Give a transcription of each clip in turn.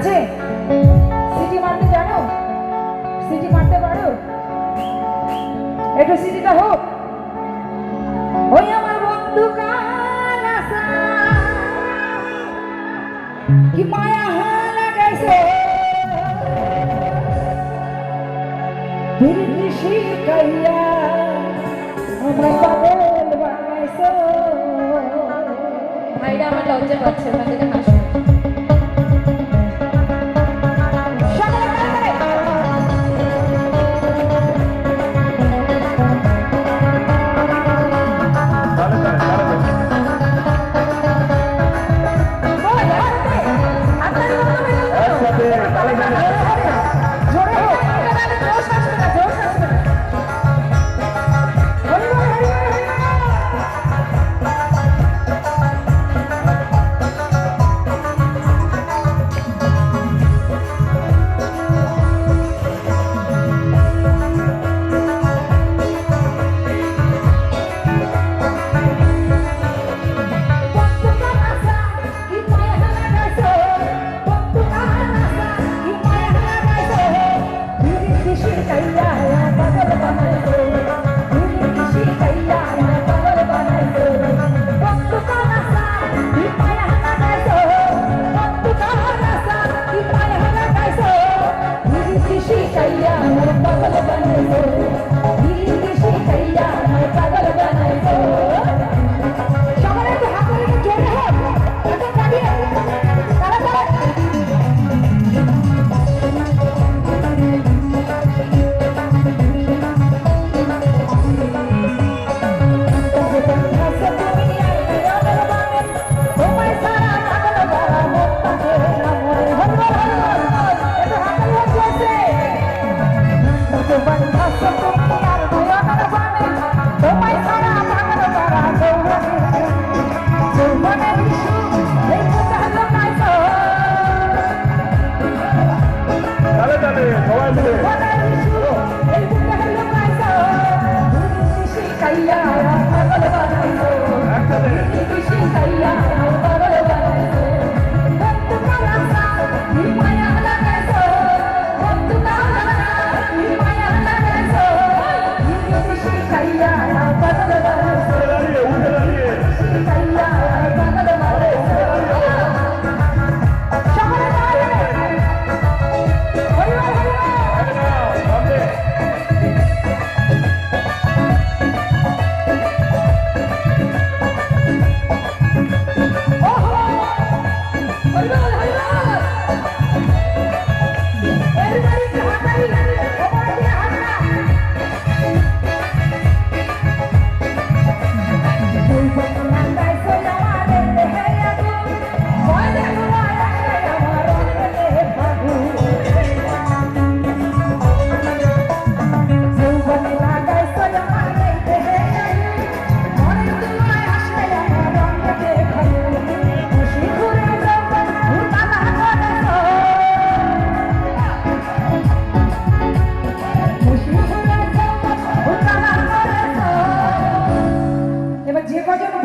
আছে? সিটি মারতে জানো? সিটি মারতে পারো? একটু সিটিটা হোক। ওই আমার বন্ধু কালাসা কি মায়া লাগাইছে বিরতি শিখাইয়া আমার পাগল বানাইছো। ভাইরা আমার লজ্জা পাচ্ছে, ভাইদের হাসি।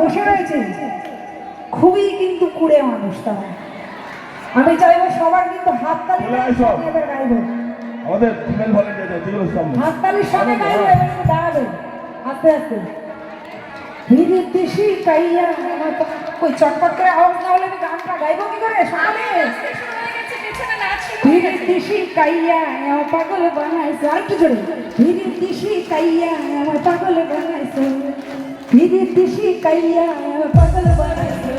বসে রয়েছে খুবই কিন্তু কুড়ে মানুষ তারা। আমি চাইবো সবার কিন্তু হাততালি এবার গাইবে, আমাদের ফিমেল ভলেন্টিয়ার যেগুলো সামনে হাততালির সঙ্গে গাইবে এবং দাঁড়াবে আস্তে আস্তে। বিরতি শিখাইয়া কই চটপট করে আওয়াজ না হলে আমি গানটা গাইবো কি করে? সকালে বিরতি শিখাইয়া আমার পাগল বানাইছে, আরেকটু জোরে। বিরতি শিখাইয়া আমার পাগল বানাইছে, বিরতি শিখাইয়া আমার পাগল বানাইছে।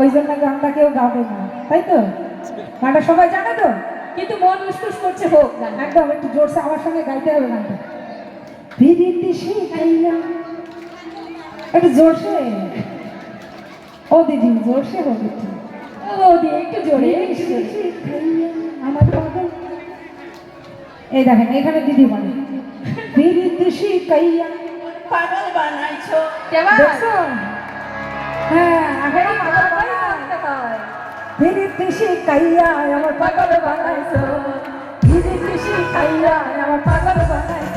ওই জন্য গানটা কেউ গাবে না, তাই তো? গানটা সবাই জানে তো? কিন্তু মন উসকুস করছে, হোক গান। একদম একটু জোরসে আমার সঙ্গে গাইতে হবে গানটা। পিরিতি শিখাইয়া, একটু জোরসে। ও দিদি জোরসে হোক একটু। ও দিয়ে একটু জোরে, একটু জোরে। শিখাইয়া আমার পাগল। এই দেখেন এখানে দিদি বলে পিরিতি শিখাইয়া পাগল বানাইছো। কেমন? দেখছো? হ্যাঁ আগে পাগল ভালোই বানায়। করতে হয়। পিরিতি শিখাইয়া আমার পাগল বানাইছো, পিরিতি শিখাইয়া আমার পাগল বানাইছো।